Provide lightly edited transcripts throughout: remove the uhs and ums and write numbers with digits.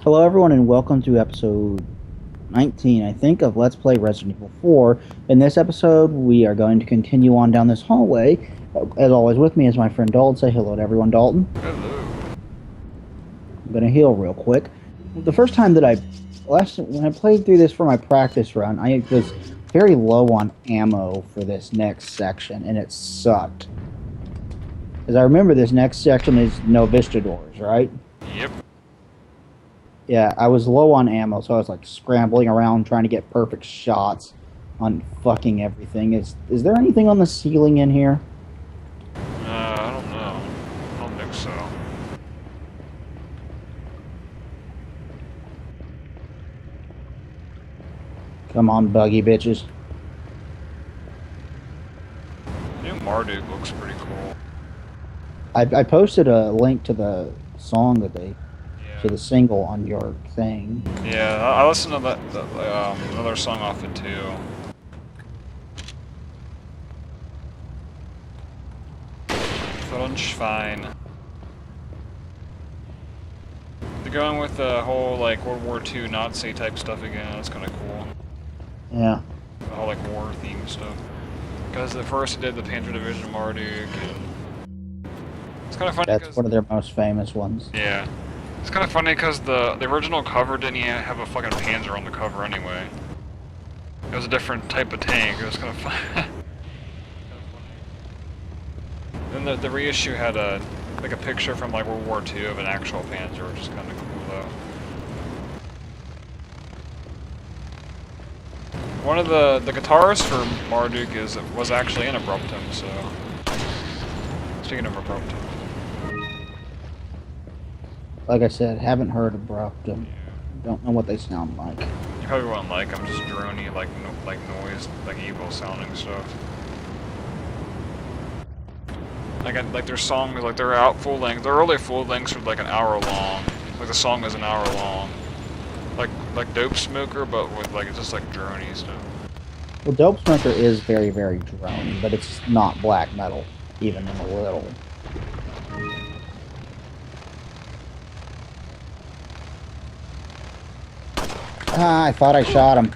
Hello, everyone, and welcome to episode 19, I think, of Let's Play Resident Evil 4. In this episode, we are going to continue on down this hallway. As always, with me is my friend Dalton. Say hello to everyone, Dalton. Hello. I'm going to heal real quick. The first time that when I played through this for my practice run, I was very low on ammo for this next section, and it sucked. As I remember, this next section is no Vistadors, right? Yep. Yeah, I was low on ammo, so I was like scrambling around trying to get perfect shots on fucking everything. Is there anything on the ceiling in here? I don't know. I don't think so. Come on, buggy bitches. New Marduk looks pretty cool. I posted a link to the song that to Yeah. the single on your thing. Yeah, I listened to that another song off it too. Fine. They're going with the whole like World War II Nazi type stuff again. That's kind of cool. Yeah. The whole like war theme stuff. Because at first it did the Panzer Division Marduk, and it's kind of funny. That's one of their most famous ones. Yeah. It's kind of funny because the original cover didn't even have a fucking Panzer on the cover anyway. It was a different type of tank. It was kind of fun. Then the reissue had a picture from like World War II of an actual Panzer, which is kind of cool though. One of the guitars for Marduk was actually in Abruptum, so speaking of Abruptum. Like I said, haven't heard of Brockton. Don't know what they sound like. You probably won't like them, just drony, like noise, like evil sounding stuff. Like their songs, like they're out full length. They're really full lengths for like an hour long. Like the song is an hour long. Like Dope Smoker, but with like it's just like drony stuff. Well, Dope Smoker is very, very drony, but it's not black metal, even in a little. Ah, I thought I shot him.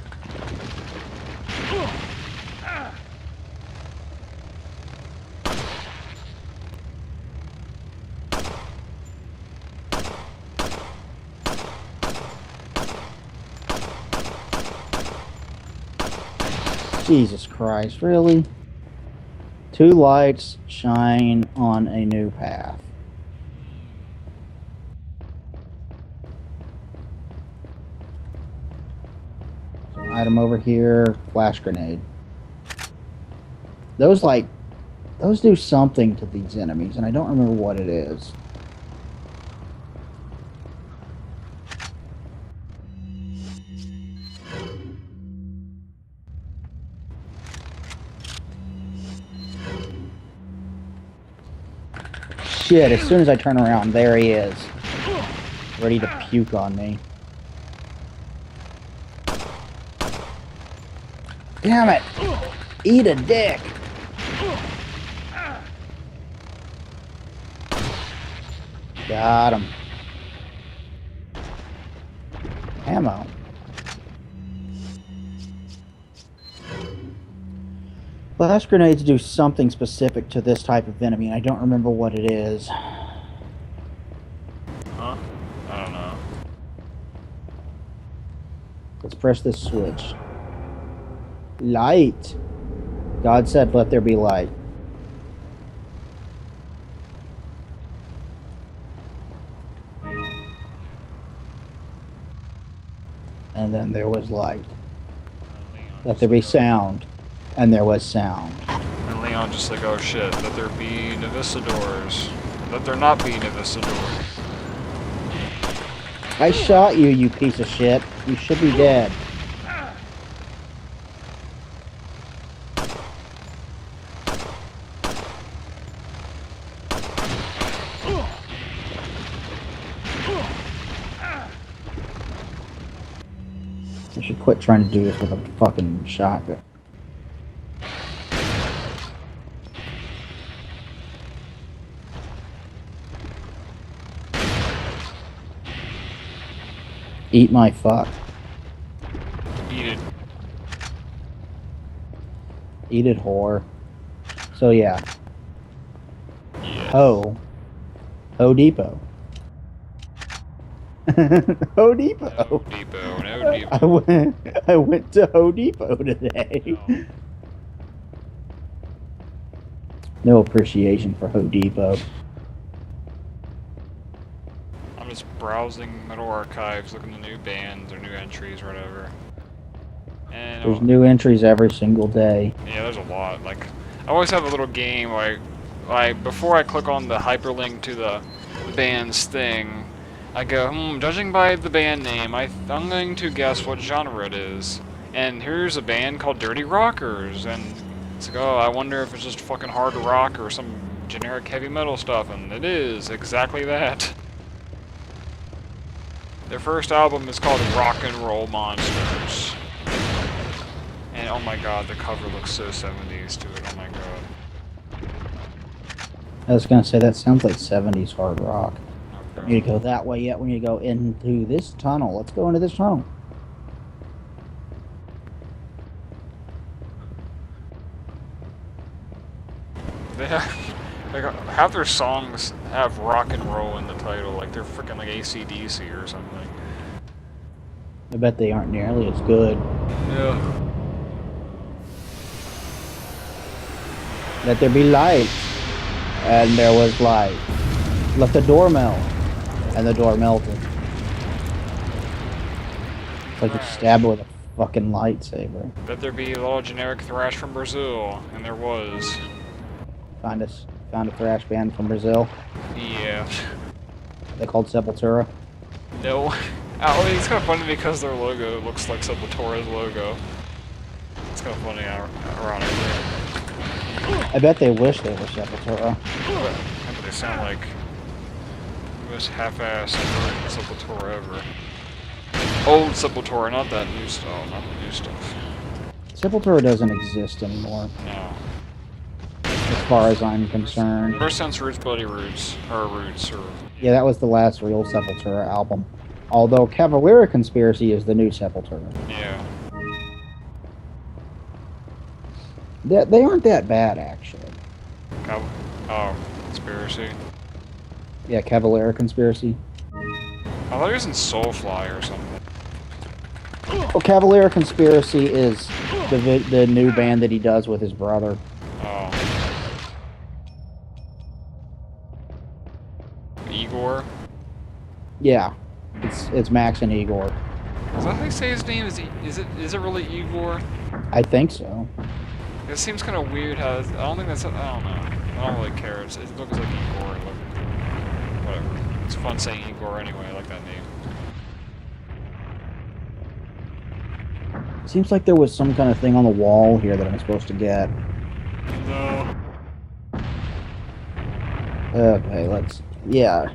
Jesus Christ, really? Two lights shine on a new path. Item over here, flash grenade. Those do something to these enemies, and I don't remember what it is. Shit, as soon as I turn around, there he is. Ready to puke on me. Damn it! Eat a dick! Got him. Ammo. Flash grenades do something specific to this type of enemy, and I don't remember what it is. Huh? I don't know. Let's press this switch. Light. God said, let there be light. And then there was light. Let there be sound. And there was sound. And Leon just like, oh shit, let there be Nivisadors. Let there not be Nivisadors. I shot you, you piece of shit. You should be dead. I should quit trying to do this with a fucking shotgun. Eat my fuck. Eat it. Eat it, whore. So yeah. Yes. Ho Depot. Ho Depot. No Depot. No Depot. I went to Ho Depot today. No. No appreciation for Ho Depot. I'm just browsing Metal Archives, looking at new bands or new entries or whatever. And There's new entries every single day. yeah, there's a lot. Like, I always have a little game like before I click on the hyperlink to the band's thing, I go, judging by the band name, I'm going to guess what genre it is. And here's a band called Dirty Rockers, and it's like, oh, I wonder if it's just fucking hard rock or some generic heavy metal stuff, and it is exactly that. Their first album is called Rock and Roll Monsters. And oh my god, the cover looks so 70s to it, oh my god. I was gonna say, that sounds like 70s hard rock. Okay. We need to go that way yet. We need to go into this tunnel. Let's go into this tunnel. They have, like, half their songs have rock and roll in the title, like they're freaking like AC/DC or something. I bet they aren't nearly as good. Yeah. Let there be light. And there was light. Let the door melt. And the door melted. It's like you stabbed it with a fucking lightsaber. Bet there be a little generic thrash from Brazil, and there was. Found a thrash band from Brazil. Yeah. They called Sepultura. No. Oh, it's kind of funny because their logo looks like Sepultura's logo. It's kind of funny, ironically. I bet they wish they were Sepultura. But they sound like the most half-assed Sepultura ever. Old Sepultura, not that new stuff. Not the new stuff. Sepultura doesn't exist anymore, No. as far as I'm concerned. Ever since Roots Bloody Roots, or Roots, or... Yeah, that was the last real Sepultura album. Although Cavalera Conspiracy is the new Sepultura. Yeah. They aren't that bad, actually. Oh, Conspiracy. Yeah, Cavalera Conspiracy. I thought he was in Soulfly or something. Well, Cavalera Conspiracy is the new band that he does with his brother. Oh. Igor? Yeah, it's Max and Igor. Is that how you say his name? Is it really Igor? I think so. It seems kind of weird how... I don't think that's... I don't know. I don't really care. It looks like Igor. Whatever. It's fun saying Igor anyway. I like that name. Seems like there was some kind of thing on the wall here that I'm supposed to get. No. Okay, let's... Yeah.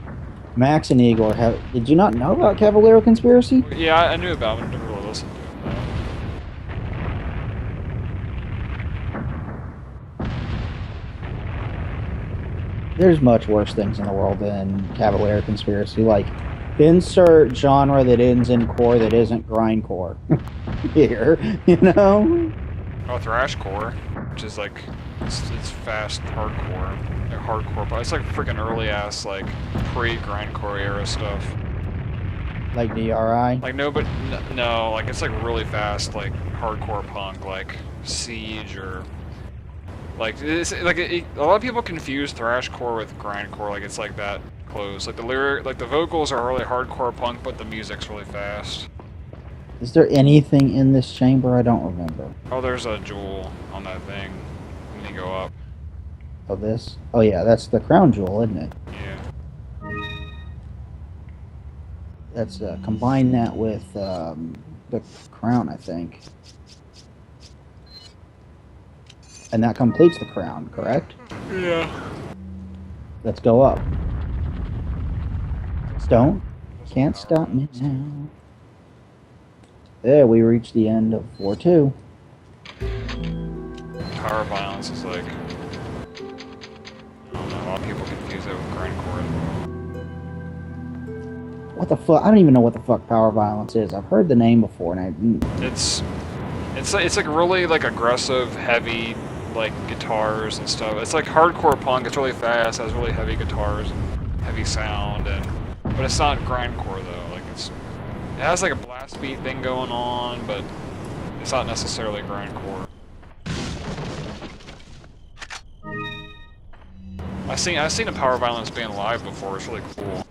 Max and Igor have... Did you not know about Cavalera Conspiracy? Yeah, I knew about him. I never really listened to him, though. There's much worse things in the world than Cavalera Conspiracy. Like, insert genre that ends in core that isn't grindcore. Here, you know? Oh, thrashcore, which is like... It's fast hardcore. Like hardcore, but it's like freaking early ass, like, pre-grindcore era stuff. Like DRI? Like, no, but no, like, it's like really fast, like, hardcore punk, like Siege or... Like, a lot of people confuse thrashcore with grindcore, like, it's like that close. Like, the vocals are really hardcore punk, but the music's really fast. Is there anything in this chamber? I don't remember. Oh, there's a jewel on that thing when you go up. Oh, this? Oh, yeah, that's the crown jewel, isn't it? Yeah. Let's combine that with the crown, I think. And that completes the crown, correct? Yeah. Let's go up. Don't. Can't stop me now. There, we reached the end of floor 2. Power violence is like... I don't know, a lot of people confuse it with grindcore as well. what the fuck? I don't even know what the fuck Power Violence is. I've heard the name before, and It's like really like aggressive, heavy, like guitars and stuff. It's like hardcore punk. It's really fast, has really heavy guitars and heavy sound, but it's not grindcore though. Like it has like a blast beat thing going on, but it's not necessarily grindcore. I've seen a Power Violence band live before. It's really cool.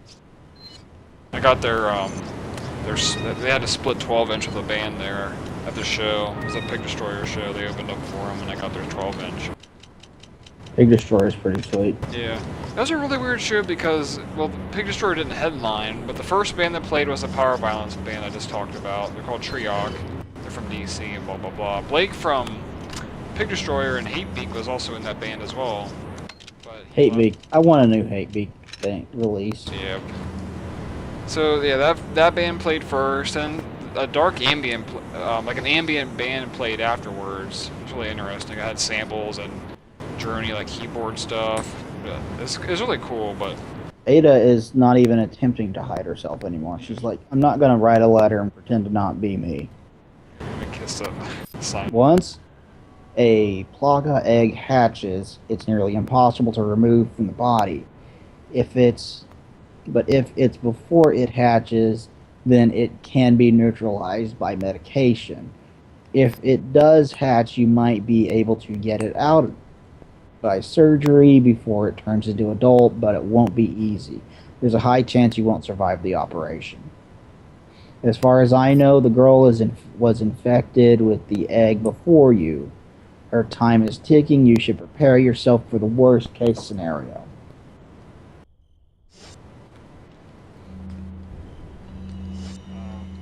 I got they had to split 12-inch of the band there at the show. It was a Pig Destroyer show. They opened up for them, and I got their 12-inch. Pig Destroyer is pretty sweet. Yeah, that was a really weird show because, well, Pig Destroyer didn't headline, but the first band that played was the Power Violence band I just talked about. They're called Triok. They're from DC and blah blah blah. Blake from Pig Destroyer and Hatebeak was also in that band as well. But Hatebeak. I want a new Hatebeak thing release. Yeah. So yeah, that band played first, and a dark ambient, like an ambient band played afterwards. It was really interesting. I had samples and Journey, like keyboard stuff. It's really cool, but Ada is not even attempting to hide herself anymore. She's like, I'm not gonna write a letter and pretend to not be me. let me kiss the sign. Once a plaga egg hatches, it's nearly impossible to remove from the body. If it's before it hatches, then it can be neutralized by medication. If it does hatch, you might be able to get it out by surgery before it turns into adult, but it won't be easy. There's a high chance you won't survive the operation. As far as I know, the girl was infected with the egg before you. Her time is ticking. You should prepare yourself for the worst case scenario.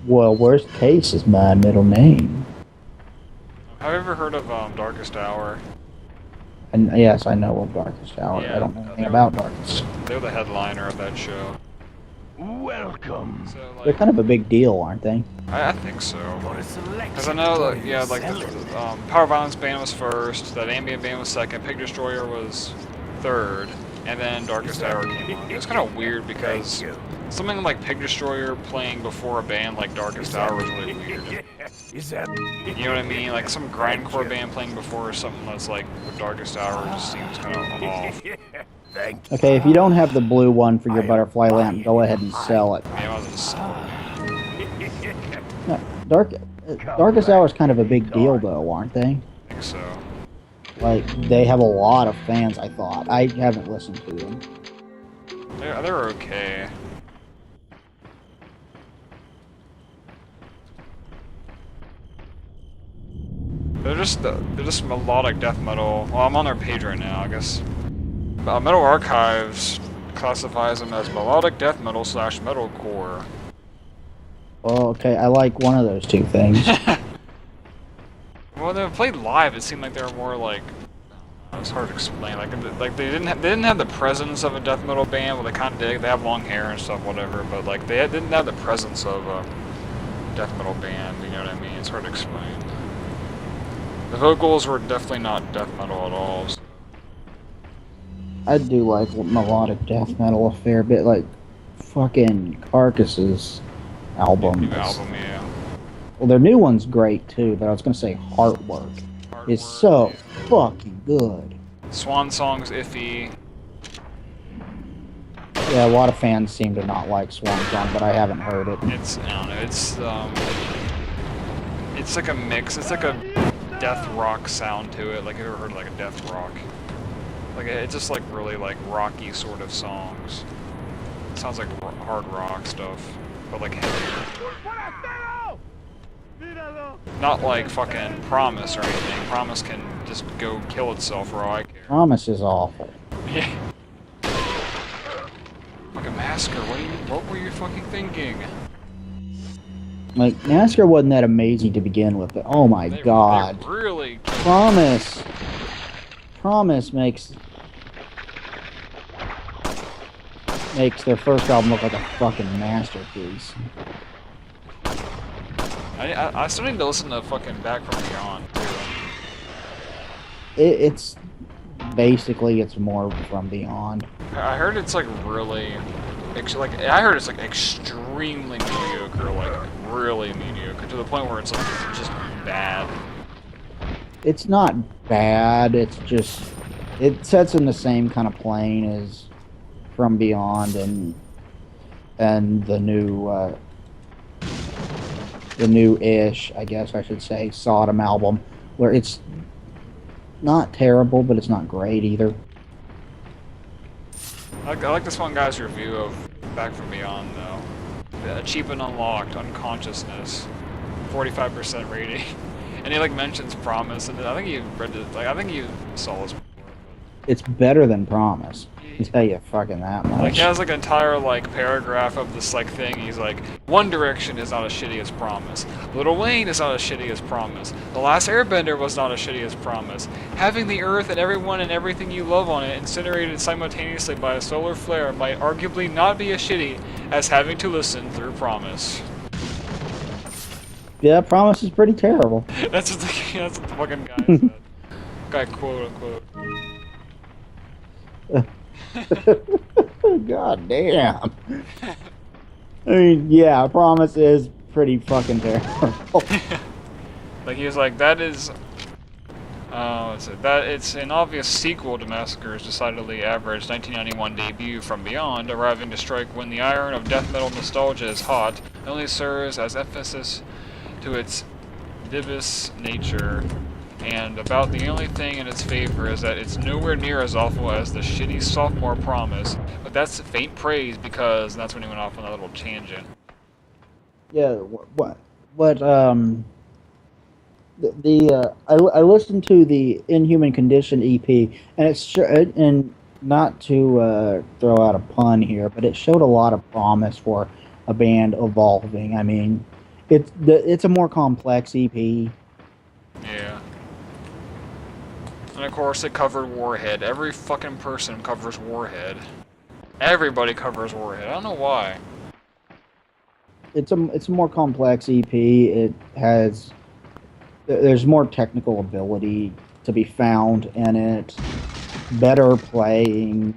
Well, worst case is my middle name. Have you ever heard of Darkest Hour? And yes, I know of Darkest Hour. Yeah, I don't know anything about Darkest. They're the headliner of that show. Welcome. So, They're like, kind of a big deal, aren't they? I think so. For a select Because I know, like, yeah, like choice. the Power Violence band was first, that ambient band was second, Pig Destroyer was third, and then Darkest Hour came on. It was kind of weird because Thank you. something like Pig Destroyer playing before a band like Darkest Hour was really weird. Is that? You know what I mean? Like some grindcore band playing before something that's like with Darkest Hour just seems kind of off. Thank you. Okay, if you don't have the blue one for your butterfly lamp, go ahead and sell it. Yeah, I was just No, Darkest Hour is kind of a big deal, though, aren't they? think so. Like, they have a lot of fans, I thought. I haven't listened to them. They're okay. They're just melodic death metal. Well, I'm on their page right now, I guess. Metal Archives classifies them as melodic death metal / metalcore. Well, okay, I like one of those two things. Well, they played live. It seemed like they were more like, it's hard to explain. Like they didn't have the presence of a death metal band. Well, they kind of did. They have long hair and stuff, whatever. But like they didn't have the presence of a death metal band. You know what I mean? It's hard to explain. The vocals were definitely not death metal at all. So. I do like melodic death metal a fair bit, like fucking Carcass's album. New album, yeah. Well, their new one's great too, but I was gonna say Heartwork is so fucking good. Swan Song's iffy. Yeah, a lot of fans seem to not like Swan Song, but I haven't heard it. I don't know. It's like a mix. It's like a death rock sound to it. Like, have you ever heard like a death rock? Like, it's just like really like rocky sort of songs. It sounds like hard rock stuff, but like heavier. Not like fucking Promise or anything. Promise can just go kill itself for all I care. Promise is awful. Yeah. Fucking Massacre, what were you fucking thinking? Like, Massacre wasn't that amazing to begin with, but oh my god. They really... Promise makes their first album look like a fucking masterpiece. I still need to listen to fucking Back from Beyond, too. It's basically, it's more from beyond. I heard it's like really... I heard it's like extremely extremely mediocre, like really mediocre, to the point where it's like just bad. It's not bad. It's just it sets in the same kind of plane as From Beyond and the new-ish, I guess I should say, Sodom album, where it's not terrible, but it's not great either. I like this one guy's review of Back From Beyond, though. Cheap and Unlocked, Unconsciousness, 45% rating. And he like mentions Promise, and I think you read it, like I think you saw this before. It's better than Promise. I can tell you fucking that much. Like he has like an entire like paragraph of this like thing. He's like, One Direction is not as shitty as Promise. Lil Wayne is not as shitty as Promise. The Last Airbender was not as shitty as Promise. Having the Earth and everyone and everything you love on it incinerated simultaneously by a solar flare might arguably not be as shitty as having to listen through Promise. Yeah, Promise is pretty terrible. That's what the fucking guy said. Guy quote unquote. God damn. I mean, yeah, Promise is pretty fucking terrible. Like he was like, that is, what's it? That it's an obvious sequel to Massacre's decidedly average 1991 debut From Beyond, arriving to strike when the iron of death metal nostalgia is hot, only serves as emphasis to its dibus nature, and about the only thing in its favor is that it's nowhere near as awful as the shitty sophomore Promise, but that's faint praise because, and that's when he went off on a little tangent. Yeah, I listened to the Inhuman Condition EP, and and not to throw out a pun here, but it showed a lot of promise for a band evolving. I mean, it's a more complex EP. Yeah. And of course it covered Warhead. Every fucking person covers Warhead. Everybody covers Warhead. I don't know why. It's a more complex EP. There's more technical ability to be found in it. Better playing.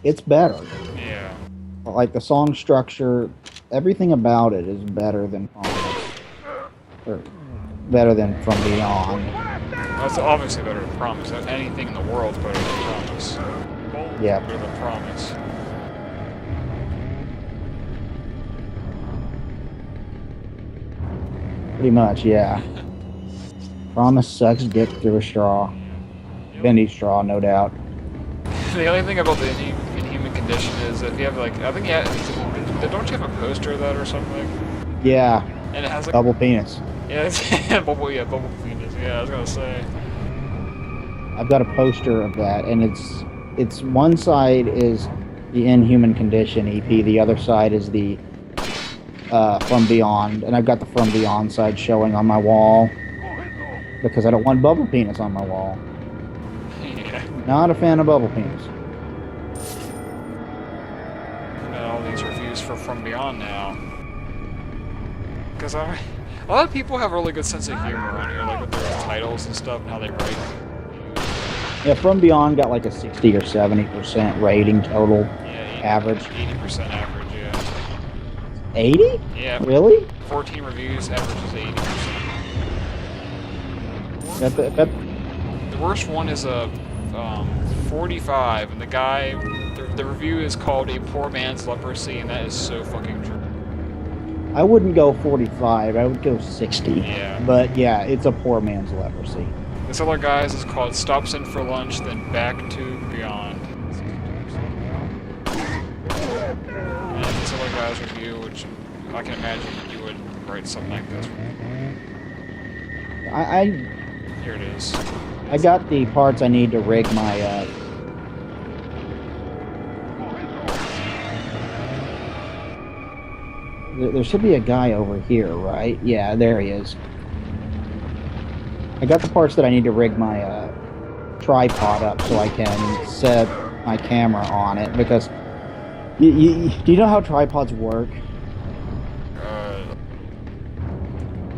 It's better. Yeah. Like the song structure, everything about it is better than Promise. Or better than From Beyond. That's obviously better than Promise. Anything in the world's better than Promise. Yeah. Better than Promise. Pretty much, yeah. Promise sucks dick through a straw. Bendy straw, no doubt. The only thing about the Inhuman Condition is that if you have like, I think don't you have a poster of that or something? Yeah. And it has like Double penis. Yeah, it's bubble penis. Yeah, I was gonna say. I've got a poster of that, and it's one side is the Inhuman Condition EP, the other side is the From Beyond, and I've got the From Beyond side showing on my wall because I don't want bubble penis on my wall. Yeah. Not a fan of bubble penis. Got all these reviews for From Beyond now. Because a lot of people have a really good sense of humor on here, like with their titles and stuff and how they write. Yeah, From Beyond got like a 60 or 70% rating total. Yeah, average. 80% average, yeah. 80? Yeah. Really? 14 reviews, average is 80%. The worst one is a 45, and the guy, the review is called A Poor Man's Leprosy, and that is so fucking true. I wouldn't go 45, I would go 60. Yeah. But yeah, it's a poor man's leprosy. This other guy's is called Stops In For Lunch, Then Back To Beyond. And this other guy's review, which I can imagine you would write something like this. Here it is. I got the parts I need to rig my there should be a guy over here, right? Yeah, there he is. I got the parts that I need to rig my tripod up so I can set my camera on it, because do you know how tripods work?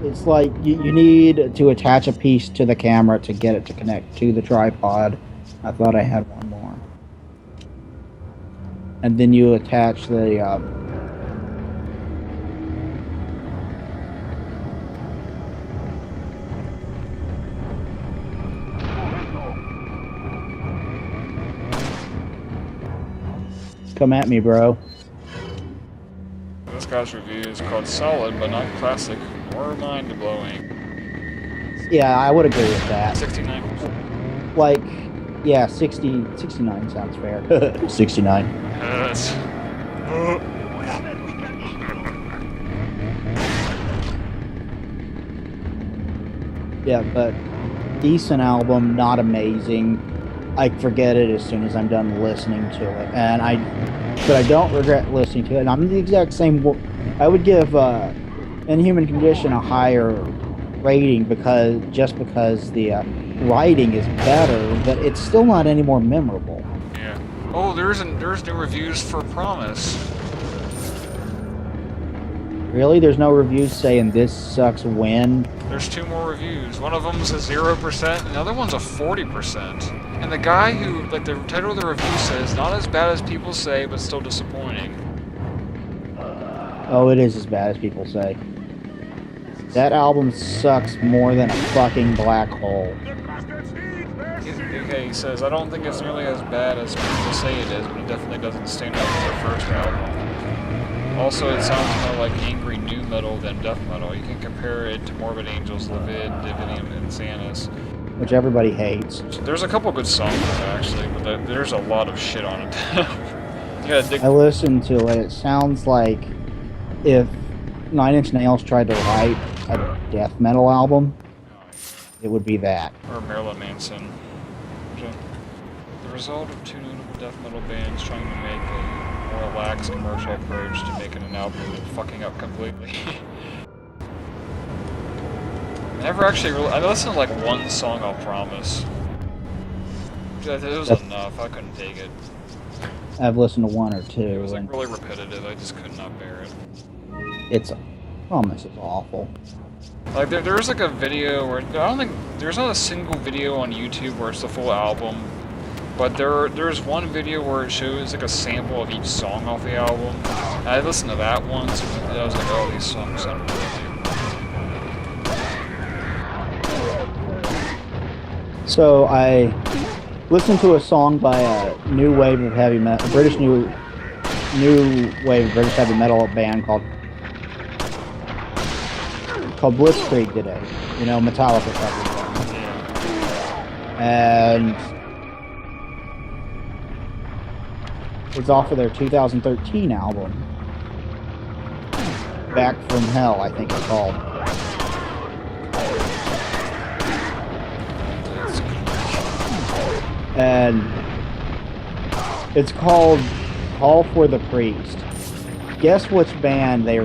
It's like you need to attach a piece to the camera to get it to connect to the tripod. I thought I had one more. and then you attach the come at me, bro. This guy's review is called solid, but not classic or mind-blowing. Yeah, I would agree with that. 69%. Like, yeah, 69 sounds fair. 69. Yes. Yeah, but decent album, not amazing. I forget it as soon as I'm done listening to it, but I don't regret listening to it. And I'm the exact same. I would give Inhuman Condition a higher rating because the writing is better, but it's still not any more memorable. Yeah. Oh, there's new reviews for Promise. Really, there's no reviews saying this sucks. When There's 2 more reviews. One of them's a 0%, and the other one's a 40%. And the guy who, like, the title of the review says, not as bad as people say, but still disappointing. oh, it is as bad as people say. That album sucks more than a fucking black hole. Okay, he says, I don't think it's nearly as bad as people say it is, but it definitely doesn't stand up to their first album. Also, it sounds more like angry nu metal than death metal. You can compare it to Morbid Angels, Livid, Dividium, and Sanus. Which everybody hates. There's a couple good songs, actually, but there's a lot of shit on it. Yeah, I listened to it. It sounds like if Nine Inch Nails tried to write a death metal album, it would be that. Or Marilyn Manson. The result of 2 notable death metal bands trying to make a more relaxed commercial approach to making an album and fucking up completely. I listened to like one song, I'll promise. It was enough, I couldn't take it. I've listened to one or two. It was like really repetitive, I just could not bear it. It's Promise is awful. Like there's like a video where, I don't think, there's not a single video on YouTube where it's the full album. But there's one video where it shows like a sample of each song off the album. And I listened to that once, and I was like, oh, these songs sound really. So I listened to a song by a new wave of heavy metal, a British new wave of British heavy metal band called Blitzkrieg today. You know, Metallica covered them. And it's off of their 2013 album, Back from Hell, I think it's called. And it's called Call for the Priest. Guess which band they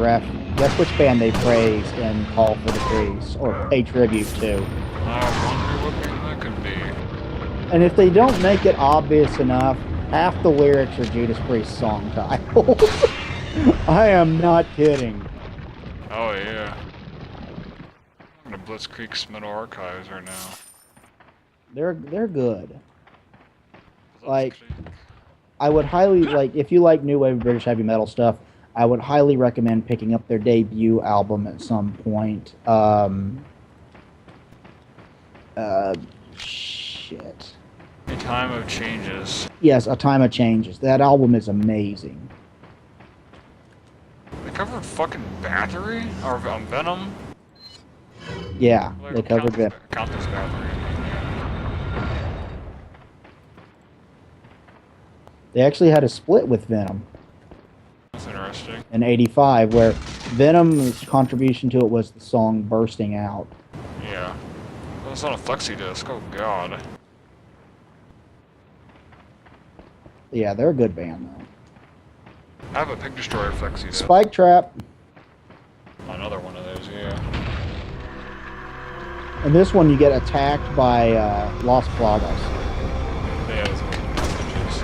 praise in Call for the Priest, or pay tribute to. I wonder what band that could be. And if they don't make it obvious enough, half the lyrics are Judas Priest song titles. I am not kidding. Oh yeah. I'm gonna Blitzkrieg's Metal Archives right now. They're good. Like, I would highly, like, if you like new wave British heavy metal stuff, I would highly recommend picking up their debut album at some point. Shit. A Time of Changes. Yes, A Time of Changes. That album is amazing. They covered fucking Battery? Or Venom? Yeah, they covered it. Count this Battery. They actually had a split with Venom. That's interesting. In '85, where Venom's contribution to it was the song Bursting Out. Yeah. Well, it's on a flexi disc, oh god. Yeah, they're a good band, though. I have a Pig Destroyer flexi disc. Spike Trap. Another one of those, yeah. And this one you get attacked by Los Plagas. Yeah, those bitches.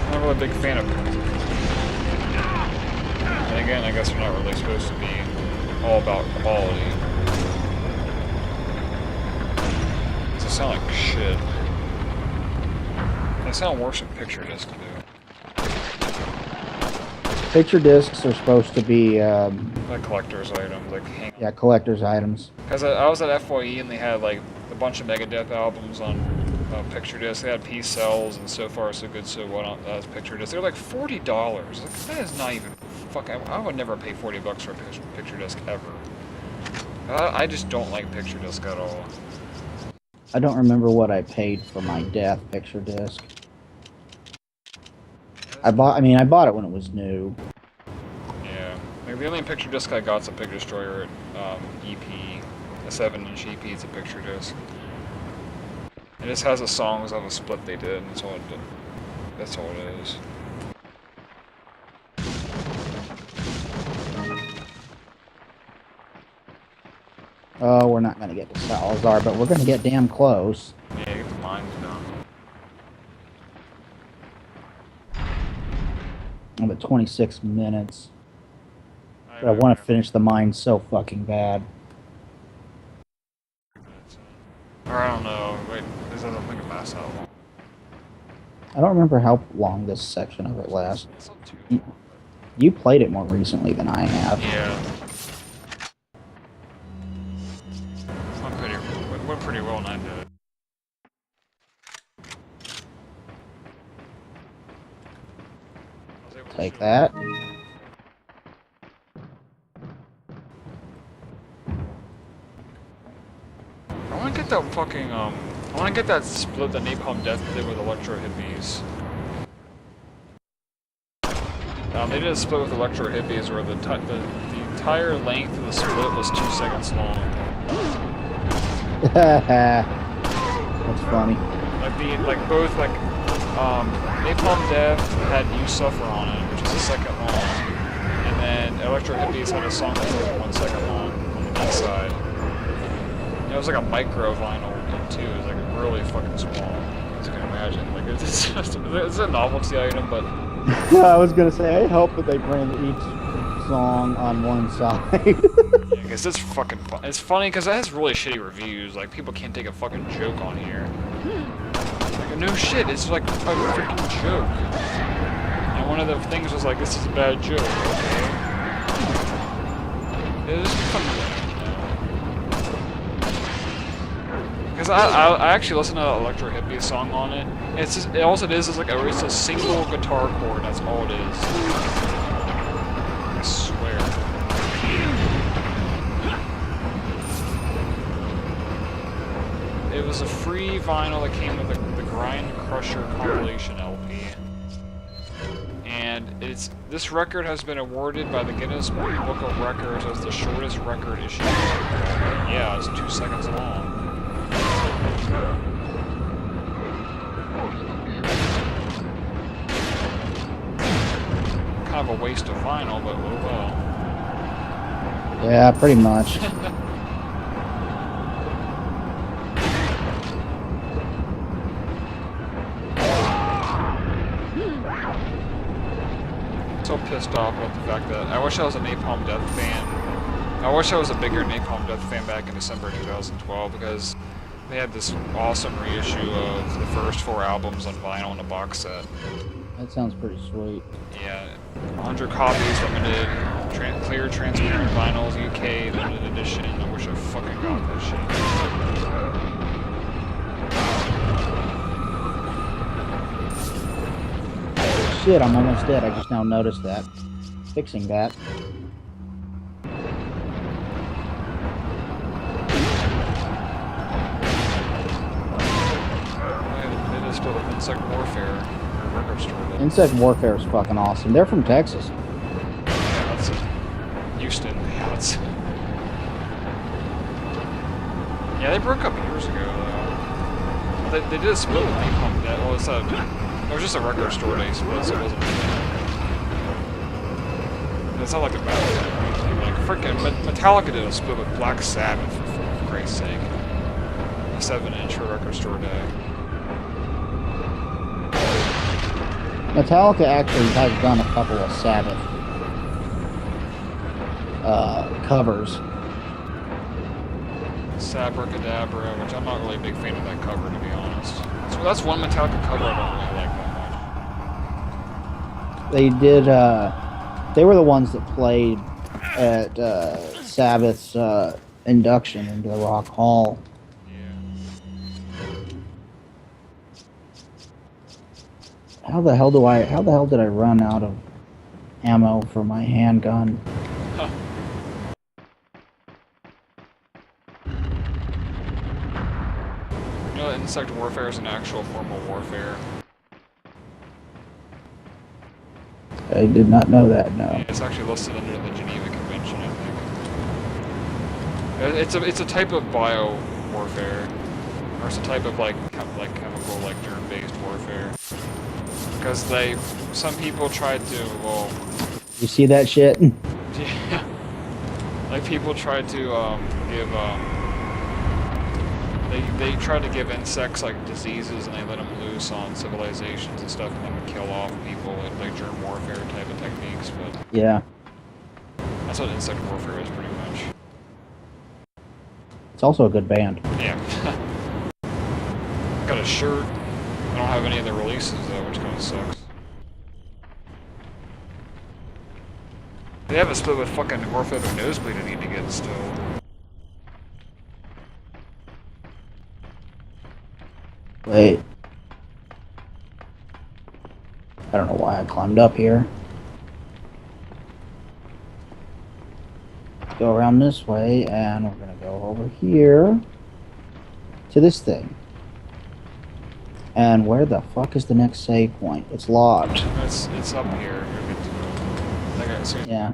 I'm not really a big fan of them. And again, I guess they're not really supposed to be all about quality. Does it sound like shit? They sound worse than picture disc do. Picture discs are supposed to be, Like collector's items, like hang. yeah, collector's items. Because I was at FYE and they had like a bunch of Megadeth albums on picture disc. They had Peace Cells and So Far So Good So What as picture disc. They're like $40. Like, that is not even I would never pay $40 for a picture disc ever. I just don't like picture disc at all. I don't remember what I paid for my Death picture disc. I bought it when it was new. Yeah. Like the only picture disc I got's a Pig Destroyer EP. A 7-inch EP, it's a picture disc. It just has the songs of a split they did, and that's all it did. That's all it is. Oh, we're not gonna get to Salazar, but we're gonna get damn close. Yeah, get the mines done. I'm at 26 minutes. But I want to finish the mine so fucking bad. Or I don't know. Wait, this doesn't think it lasts that long. I don't remember how long this section of it lasts. It's not too long. You played it more recently than I have. Yeah. It went pretty well when I did it. Take that. I want to get that fucking, I want to get that split that Napalm Death did with Electro Hippies. They did a split with Electro Hippies where the entire length of the split was 2 seconds long. That's funny. Napalm Death had You Suffer on it, which is a second long, and then Electro Hippies had a song that was like 1 second long on the B side. It was like a micro vinyl too. It was like really fucking small, as you can imagine. Like it's a novelty item, but I was gonna say I hope that they brand each song on one side. yeah, because it's fucking fun. It's funny because it has really shitty reviews. Like people can't take a fucking joke on here. Like no shit, it's like a freaking joke. And one of the things was like, this is a bad joke. Okay. It is fun. Because I actually listened to that Electro Hippie song on it. It's just, all it is like it's a single guitar chord. That's all it is. I swear. It was a free vinyl that came with the Grind Crusher compilation LP. And this record has been awarded by the Guinness Book of Records as the shortest record issued. Yeah, it's 2 seconds long. Kind of a waste of vinyl, but oh well. Yeah, pretty much. So pissed off about the fact that I wish I was a Napalm Death fan. I wish I was a bigger Napalm Death fan back in December 2012 because they had this awesome reissue of the first 4 albums on vinyl in a box set. That sounds pretty sweet. Yeah, 100 copies, limited, clear transparent vinyls, UK, limited edition. I wish I fucking got that shit. Shit, I'm almost dead. I just now noticed that. Fixing that. They just split up Insect Warfare, or Record Store did. Insect Warfare is fucking awesome. They're from Texas. Yeah, that's Houston. Yeah, that's... Yeah, they broke up years ago, though. They did a split with Napalm Death. Well, it was just a Record Store day split, so it wasn't... It's not like a battle or anything. Like, frickin' Metallica did a split with Black Sabbath, for Christ's sake. A 7-inch for Record Store day. Metallica actually has done a couple of Sabbath covers. Sabracadabra, which I'm not really a big fan of that cover, to be honest. So that's one Metallica cover I don't really like that much. They did, they were the ones that played at Sabbath's induction into the Rock Hall. Yeah. How the hell did I run out of ammo for my handgun? Huh. You know that insect warfare is an actual form of warfare. I did not know that, no. Yeah, it's actually listed under the Geneva Convention, I think. It's a type of bio warfare, or it's a type of like chemical, like germ-based warfare. Because some people tried to, well, You see that shit? yeah, like people tried to give they tried to give insects like diseases, and they let them loose on civilizations and stuff, and then would kill off people with like germ warfare type of techniques. But Yeah. that's what insect warfare is, pretty much. It's also a good band. Yeah. Got a shirt. I don't have any of the releases though, which kind of sucks. They have a split with fucking Warfeather Nosebleed I need to get still. Wait. I don't know why I climbed up here. Let's go around this way, and we're gonna go over here to this thing. And where the fuck is the next save point? It's locked. It's up here. You'll get to it. Like I see. Yeah.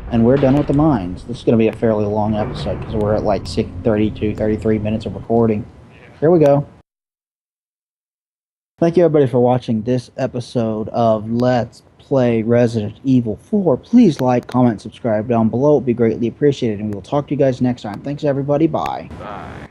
And we're done with the mines. This is going to be a fairly long episode because we're at like 33 minutes of recording. Yeah. Here we go. Thank you everybody for watching this episode of Let's Play Resident Evil 4. Please like, comment, subscribe down below. It would be greatly appreciated, and we will talk to you guys next time. Thanks everybody. Bye. Bye.